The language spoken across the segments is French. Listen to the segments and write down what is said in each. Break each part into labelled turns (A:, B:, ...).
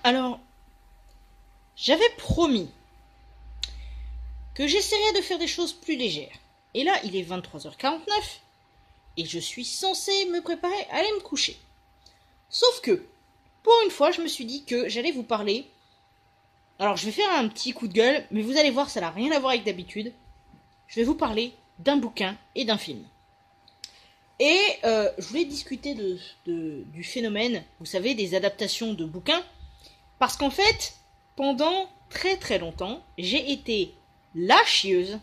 A: Alors, j'avais promis que j'essaierais de faire des choses plus légères. Et là, il est 23h49 et je suis censée me préparer à aller me coucher. Sauf que, pour une fois, je me suis dit que j'allais vous parler. Alors, je vais faire un petit coup de gueule, mais vous allez voir, ça n'a rien à voir avec d'habitude. Je vais vous parler d'un bouquin et d'un film. Et je voulais discuter du phénomène, vous savez, des adaptations de bouquins. Parce qu'en fait, pendant très très longtemps, j'ai été la chieuse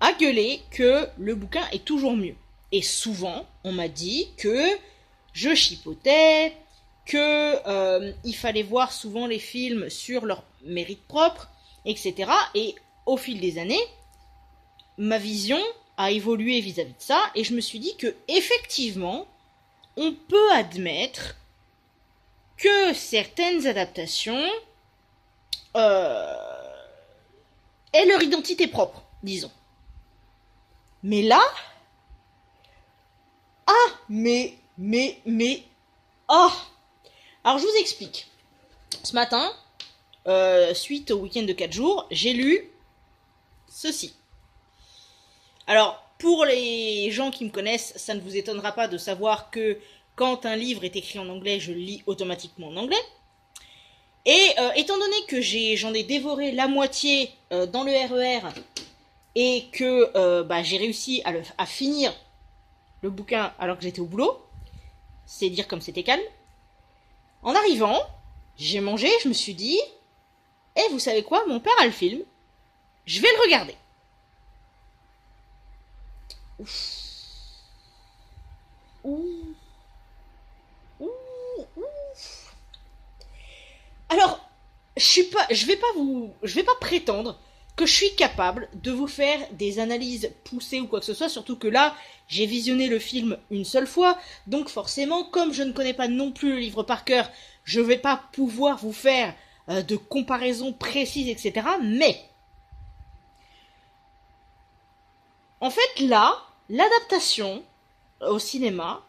A: à gueuler que le bouquin est toujours mieux. Et souvent, on m'a dit que je chipotais, que il fallait voir souvent les films sur leur mérite propre, etc. Et au fil des années, ma vision a évolué vis-à-vis de ça, et je me suis dit que effectivement, on peut admettre que certaines adaptations aient leur identité propre, disons. Mais là, ah. Alors je vous explique. Ce matin, suite au week-end de 4 jours, j'ai lu ceci. Alors, pour les gens qui me connaissent, ça ne vous étonnera pas de savoir que quand un livre est écrit en anglais, je le lis automatiquement en anglais. Et étant donné que j'en ai dévoré la moitié dans le RER et que j'ai réussi à finir le bouquin alors que j'étais au boulot, c'est dire comme c'était calme. En arrivant, j'ai mangé, je me suis dit, vous savez quoi, mon père a le film, je vais le regarder. Ouf. Ouh. Ouh. Ouf. Alors, je vais pas prétendre que je suis capable de vous faire des analyses poussées ou quoi que ce soit, surtout que là, j'ai visionné le film une seule fois, donc forcément, comme je ne connais pas non plus le livre par cœur, je vais pas pouvoir vous faire de comparaisons précises, etc. Mais, en fait, là, l'adaptation au cinéma,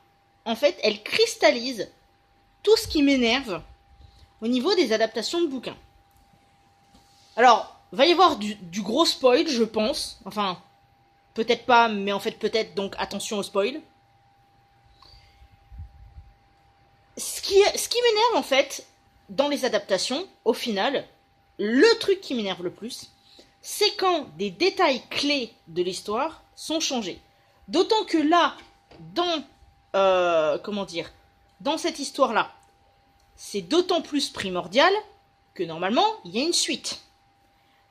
A: en fait, elle cristallise tout ce qui m'énerve au niveau des adaptations de bouquins. Alors, va y avoir du gros spoil, je pense. Enfin, peut-être pas, mais en fait peut-être, donc attention au spoil. Ce qui m'énerve en fait, dans les adaptations, au final, le truc qui m'énerve le plus, c'est quand des détails clés de l'histoire sont changés. D'autant que là, dans cette histoire-là, c'est d'autant plus primordial que normalement, il y a une suite.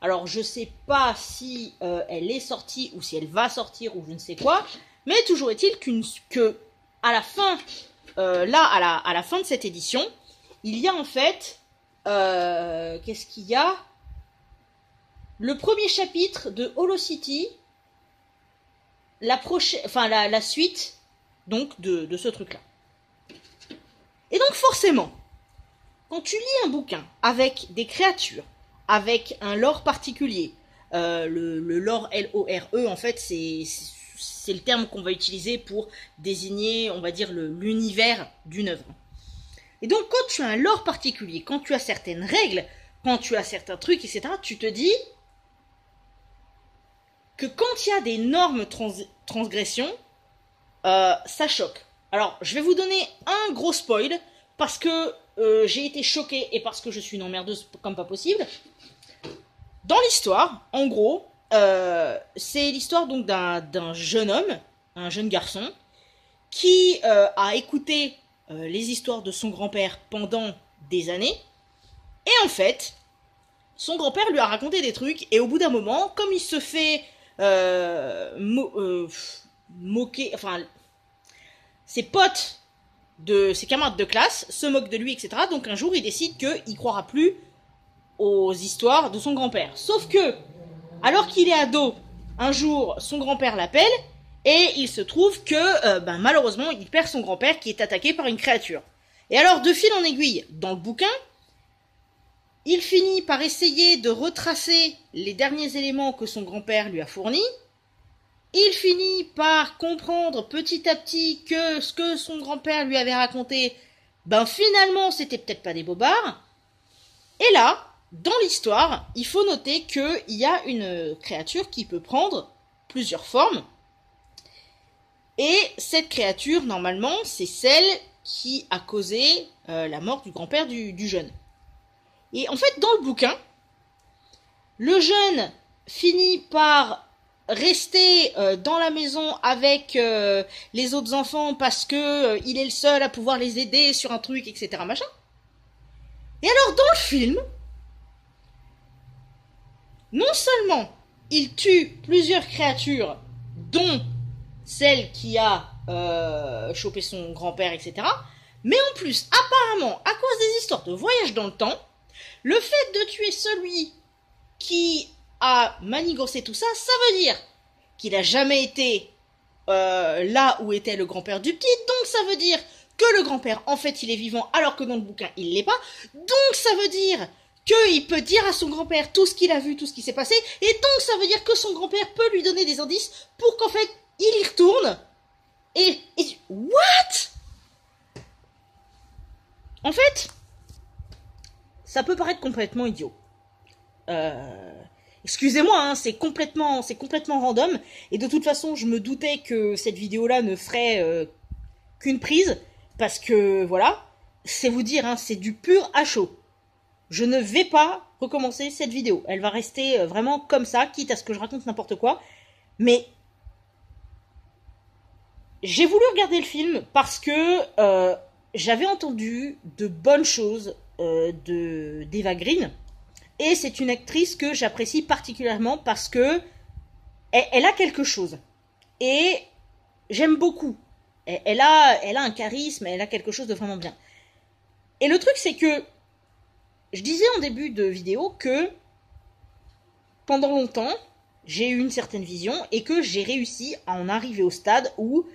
A: Alors, je sais pas si elle est sortie ou si elle va sortir ou je ne sais quoi, mais toujours est-il que à la fin, à la fin de cette édition, il y a en fait, qu'est-ce qu'il y a? Le premier chapitre de Holocity, la suite donc de ce truc-là. Et donc forcément, quand tu lis un bouquin avec des créatures, avec un lore particulier, le lore L-O-R-E, en fait, c'est le terme qu'on va utiliser pour désigner, on va dire, l'univers d'une œuvre. Et donc, quand tu as un lore particulier, quand tu as certaines règles, quand tu as certains trucs, etc., tu te dis que quand il y a d'énormes transgressions, ça choque. Alors, je vais vous donner un gros spoil, parce que j'ai été choquée et parce que je suis une emmerdeuse comme pas possible. Dans l'histoire, en gros, c'est l'histoire donc d'un jeune homme, un jeune garçon, qui a écouté les histoires de son grand-père pendant des années. Et en fait, son grand-père lui a raconté des trucs, et au bout d'un moment, comme il se fait moquer, enfin, ses potes ses camarades de classe se moquent de lui, etc. Donc un jour, il décide qu'il croira plus aux histoires de son grand-père. Sauf que, alors qu'il est ado, un jour, son grand-père l'appelle, et il se trouve que, malheureusement, il perd son grand-père qui est attaqué par une créature. Et alors, de fil en aiguille, dans le bouquin, il finit par essayer de retracer les derniers éléments que son grand-père lui a fournis. Il finit par comprendre petit à petit que ce que son grand-père lui avait raconté, Ben finalement, c'était peut-être pas des bobards. Et là, dans l'histoire, il faut noter qu'il y a une créature qui peut prendre plusieurs formes. Et cette créature, normalement, c'est celle qui a causé la mort du grand-père du jeune. Et en fait, dans le bouquin, le jeune finit par rester dans la maison avec les autres enfants parce que il est le seul à pouvoir les aider sur un truc, etc. machin. Et alors, dans le film, non seulement il tue plusieurs créatures, dont celle qui a chopé son grand-père, etc., mais en plus, apparemment, à cause des histoires de voyage dans le temps, le fait de tuer celui qui a manigancé tout ça, ça veut dire qu'il n'a jamais été là où était le grand-père du petit, donc ça veut dire que le grand-père, en fait, il est vivant, alors que dans le bouquin, il l'est pas, donc ça veut dire qu'il peut dire à son grand-père tout ce qu'il a vu, tout ce qui s'est passé, et donc ça veut dire que son grand-père peut lui donner des indices pour qu'en fait, il y retourne, et what? En fait, ça peut paraître complètement idiot. Excusez-moi, hein, c'est complètement random, et de toute façon, je me doutais que cette vidéo-là ne ferait qu'une prise, parce que, voilà, c'est vous dire, hein, c'est du pur à chaud. Je ne vais pas recommencer cette vidéo. Elle va rester vraiment comme ça, quitte à ce que je raconte n'importe quoi. Mais j'ai voulu regarder le film parce que j'avais entendu de bonnes choses d'Eva Green. Et c'est une actrice que j'apprécie particulièrement parce que elle a quelque chose. Et j'aime beaucoup. Elle a un charisme, elle a quelque chose de vraiment bien. Et le truc, c'est que je disais en début de vidéo que pendant longtemps, j'ai eu une certaine vision et que j'ai réussi à en arriver au stade où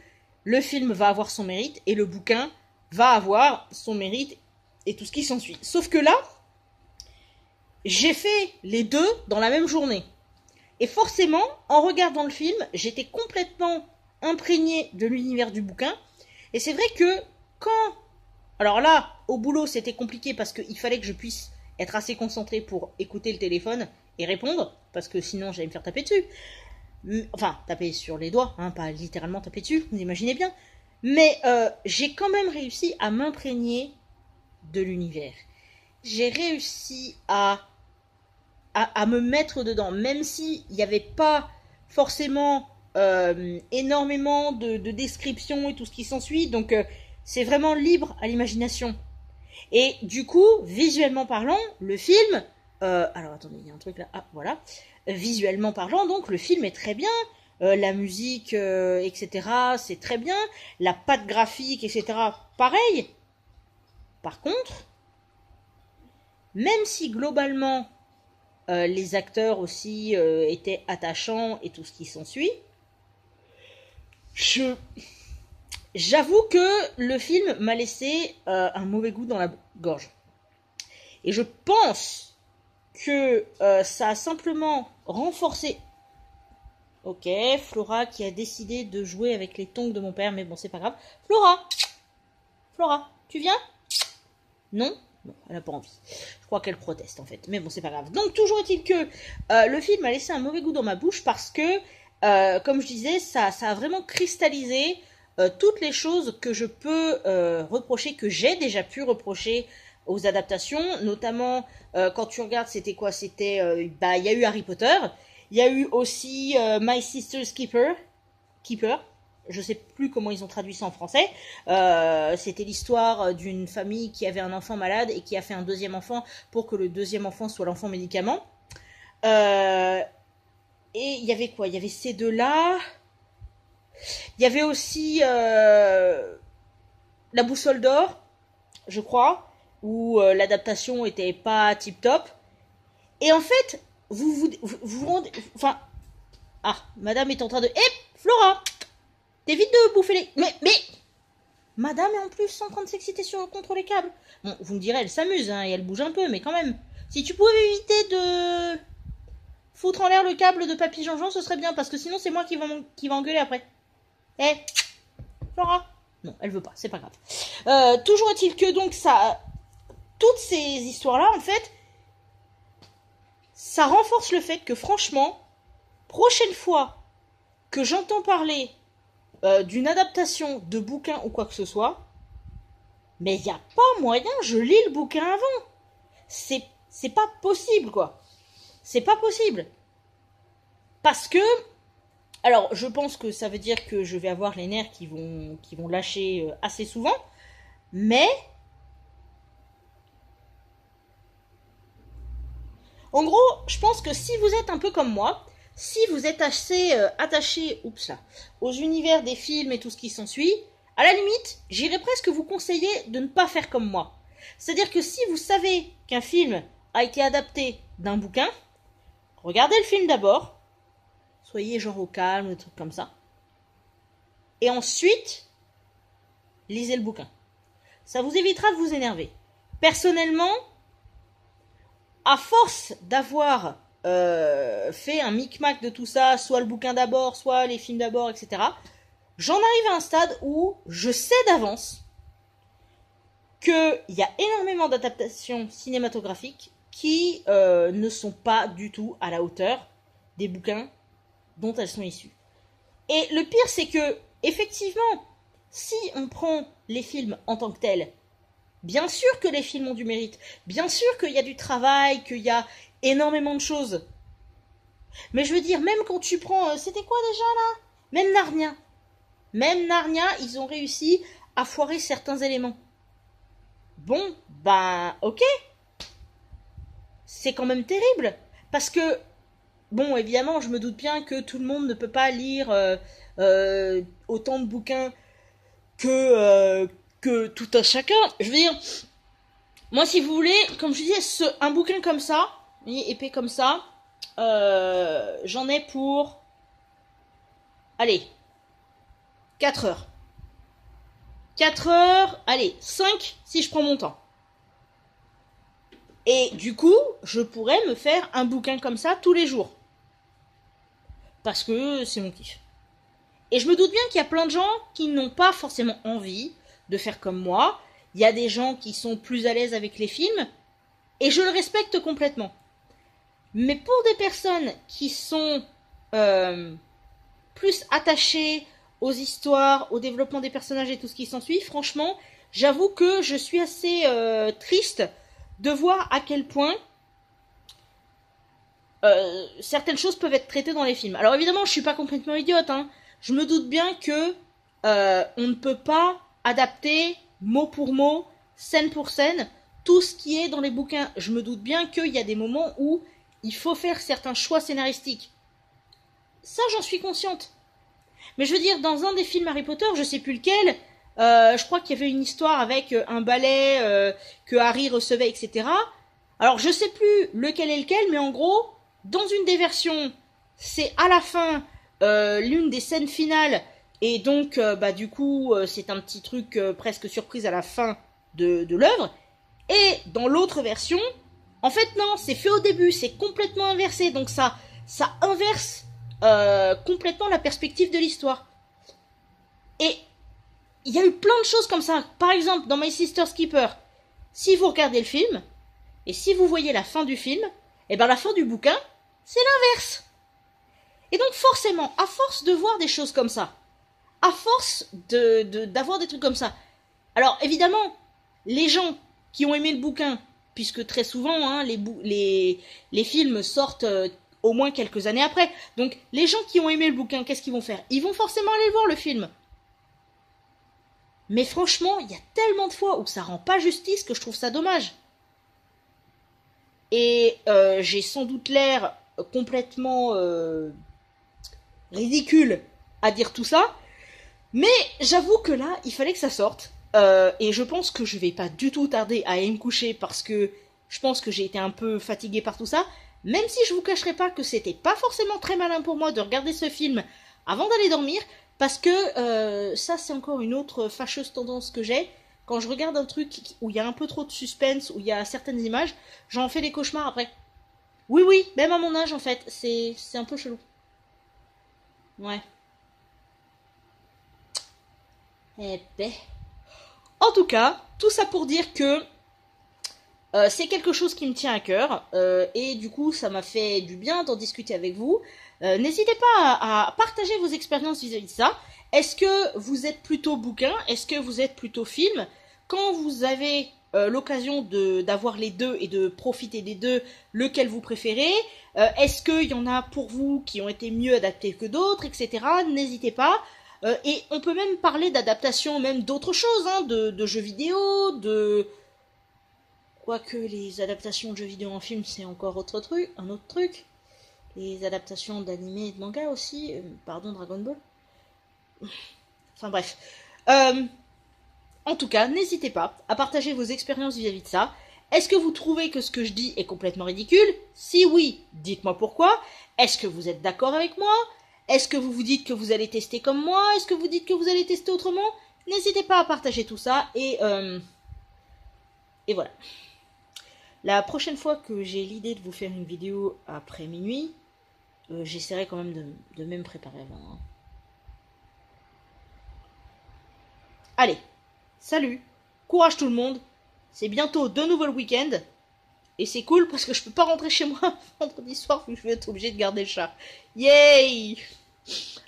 A: le film va avoir son mérite et le bouquin va avoir son mérite et tout ce qui s'ensuit. Sauf que là, j'ai fait les deux dans la même journée. Et forcément, en regardant le film, j'étais complètement imprégnée de l'univers du bouquin. Et c'est vrai que quand... Alors là, au boulot, c'était compliqué parce qu'il fallait que je puisse être assez concentrée pour écouter le téléphone et répondre, parce que sinon j'allais me faire taper dessus. Enfin, taper sur les doigts, hein, pas littéralement taper dessus, vous imaginez bien. Mais j'ai quand même réussi à m'imprégner de l'univers. J'ai réussi à me mettre dedans, même s'il n'y avait pas forcément énormément de descriptions et tout ce qui s'ensuit, donc c'est vraiment libre à l'imagination. Et du coup, visuellement parlant, le film... alors attendez, il y a un truc là, ah voilà. Visuellement parlant, donc le film est très bien, la musique, etc., c'est très bien, la patte graphique, etc., pareil. Par contre, même si globalement les acteurs aussi étaient attachants et tout ce qui s'ensuit, j'avoue que le film m'a laissé un mauvais goût dans la gorge. Et je pense que ça a simplement renforcé... Ok, Flora qui a décidé de jouer avec les tongs de mon père, mais bon, c'est pas grave. Flora, tu viens? Non? Bon, elle n'a pas envie. Je crois qu'elle proteste en fait. Mais bon, c'est pas grave. Donc, toujours est-il que le film a laissé un mauvais goût dans ma bouche parce que, comme je disais, ça a vraiment cristallisé toutes les choses que je peux reprocher, que j'ai déjà pu reprocher aux adaptations. Notamment, quand tu regardes, c'était quoi? C'était, il y a eu Harry Potter. Il y a eu aussi My Sister's Keeper. Je sais plus comment ils ont traduit ça en français. C'était l'histoire d'une famille qui avait un enfant malade et qui a fait un deuxième enfant pour que le deuxième enfant soit l'enfant médicament. Et il y avait quoi? Il y avait ces deux-là. Il y avait aussi La Boussole d'Or, je crois, où l'adaptation était pas tip-top. Et en fait, vous rendez... Enfin... Ah, madame est en train de... Hé, Flora! T'évites de bouffer les... Mais... Madame est en plus en train de s'exciter contre les câbles. Bon, vous me direz, elle s'amuse, hein, et elle bouge un peu, mais quand même. Si tu pouvais éviter de foutre en l'air le câble de Papy Jean-Jean, ce serait bien, parce que sinon c'est moi qui va engueuler après. Hé, Flora, Non, elle veut pas, c'est pas grave. Toujours est-il que donc ça... Toutes ces histoires-là, en fait, ça renforce le fait que franchement, prochaine fois que j'entends parler d'une adaptation de bouquin ou quoi que ce soit, mais il n'y a pas moyen, je lis le bouquin avant. C'est pas possible, quoi. C'est pas possible. Parce que, alors, je pense que ça veut dire que je vais avoir les nerfs qui vont lâcher assez souvent, mais en gros, je pense que si vous êtes un peu comme moi, si vous êtes assez attaché aux univers des films et tout ce qui s'ensuit, à la limite, j'irais presque vous conseiller de ne pas faire comme moi. C'est-à-dire que si vous savez qu'un film a été adapté d'un bouquin, regardez le film d'abord, soyez genre au calme, des trucs comme ça, et ensuite, lisez le bouquin. Ça vous évitera de vous énerver. Personnellement, à force d'avoir fait un micmac de tout ça, soit le bouquin d'abord, soit les films d'abord, etc., j'en arrive à un stade où je sais d'avance qu'il y a énormément d'adaptations cinématographiques qui ne sont pas du tout à la hauteur des bouquins dont elles sont issues. Et le pire, c'est que, effectivement, si on prend les films en tant que tels, bien sûr que les films ont du mérite, bien sûr qu'il y a du travail, qu'il y a énormément de choses. Mais je veux dire, même quand tu prends... c'était quoi déjà là ? Même Narnia, ils ont réussi à foirer certains éléments. Bon, ben, ok. C'est quand même terrible. Parce que, bon, évidemment, je me doute bien que tout le monde ne peut pas lire autant de bouquins que tout un chacun. Je veux dire, moi, si vous voulez, comme je disais, un bouquin comme ça, épais comme ça, j'en ai pour... Allez, 4 heures. 4 heures, allez, 5 si je prends mon temps. Et du coup, je pourrais me faire un bouquin comme ça tous les jours. Parce que c'est mon kiff. Et je me doute bien qu'il y a plein de gens qui n'ont pas forcément envie de faire comme moi. Il y a des gens qui sont plus à l'aise avec les films. Et je le respecte complètement. Mais pour des personnes qui sont plus attachées aux histoires, au développement des personnages et tout ce qui s'ensuit, franchement, j'avoue que je suis assez triste de voir à quel point certaines choses peuvent être traitées dans les films. Alors évidemment, je suis pas complètement idiote, hein. Je me doute bien que on ne peut pas adapter mot pour mot, scène pour scène, tout ce qui est dans les bouquins. Je me doute bien qu'il y a des moments où il faut faire certains choix scénaristiques. Ça, j'en suis consciente. Mais je veux dire, dans un des films Harry Potter, je sais plus lequel, je crois qu'il y avait une histoire avec un balai que Harry recevait, etc. Alors, je sais plus lequel est lequel, mais en gros, dans une des versions, c'est à la fin l'une des scènes finales, et donc, du coup, c'est un petit truc presque surprise à la fin de l'œuvre. Et dans l'autre version, en fait, non, c'est fait au début, c'est complètement inversé, donc ça inverse complètement la perspective de l'histoire. Et il y a eu plein de choses comme ça. Par exemple, dans My Sister's Keeper, si vous regardez le film, et si vous voyez la fin du film, et ben la fin du bouquin, c'est l'inverse. Et donc forcément, à force de voir des choses comme ça, à force d'avoir des trucs comme ça, alors évidemment, les gens qui ont aimé le bouquin, puisque très souvent, hein, les films sortent au moins quelques années après, donc les gens qui ont aimé le bouquin, qu'est-ce qu'ils vont faire ? Ils vont forcément aller voir le film. Mais franchement, il y a tellement de fois où ça rend pas justice que je trouve ça dommage. Et j'ai sans doute l'air complètement ridicule à dire tout ça, mais j'avoue que là, il fallait que ça sorte. Et je pense que je vais pas du tout tarder à aller me coucher parce que je pense que j'ai été un peu fatiguée par tout ça, même si je vous cacherai pas que c'était pas forcément très malin pour moi de regarder ce film avant d'aller dormir, parce que ça c'est encore une autre fâcheuse tendance que j'ai. Quand je regarde un truc où il y a un peu trop de suspense, où il y a certaines images, j'en fais des cauchemars après. Oui, même à mon âge en fait, c'est un peu chelou. Ouais. Eh ben. En tout cas, tout ça pour dire que c'est quelque chose qui me tient à cœur et du coup ça m'a fait du bien d'en discuter avec vous. N'hésitez pas à partager vos expériences vis-à-vis de ça. Est-ce que vous êtes plutôt bouquin? Est-ce que vous êtes plutôt film? Quand vous avez l'occasion d'avoir les deux et de profiter des deux, lequel vous préférez? Est-ce qu'il y en a pour vous qui ont été mieux adaptés que d'autres, etc. N'hésitez pas. Et on peut même parler d'adaptation même d'autres choses, hein, de jeux vidéo, quoique les adaptations de jeux vidéo en film c'est encore un autre truc. Les adaptations d'anime et de manga aussi, pardon Dragon Ball. Enfin bref. En tout cas, n'hésitez pas à partager vos expériences vis-à-vis de ça. Est-ce que vous trouvez que ce que je dis est complètement ridicule? Si oui, dites-moi pourquoi. Est-ce que vous êtes d'accord avec moi? Est-ce que vous vous dites que vous allez tester comme moi? Est-ce que vous dites que vous allez tester autrement? N'hésitez pas à partager tout ça et voilà. La prochaine fois que j'ai l'idée de vous faire une vidéo après minuit, j'essaierai quand même de me préparer avant. Hein. Allez, salut, courage tout le monde. C'est bientôt de nouveau le week-end. Et c'est cool parce que je peux pas rentrer chez moi vendredi soir vu que je vais être obligé de garder le chat. Yay!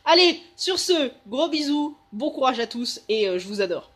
A: Allez, sur ce, gros bisous, bon courage à tous et je vous adore.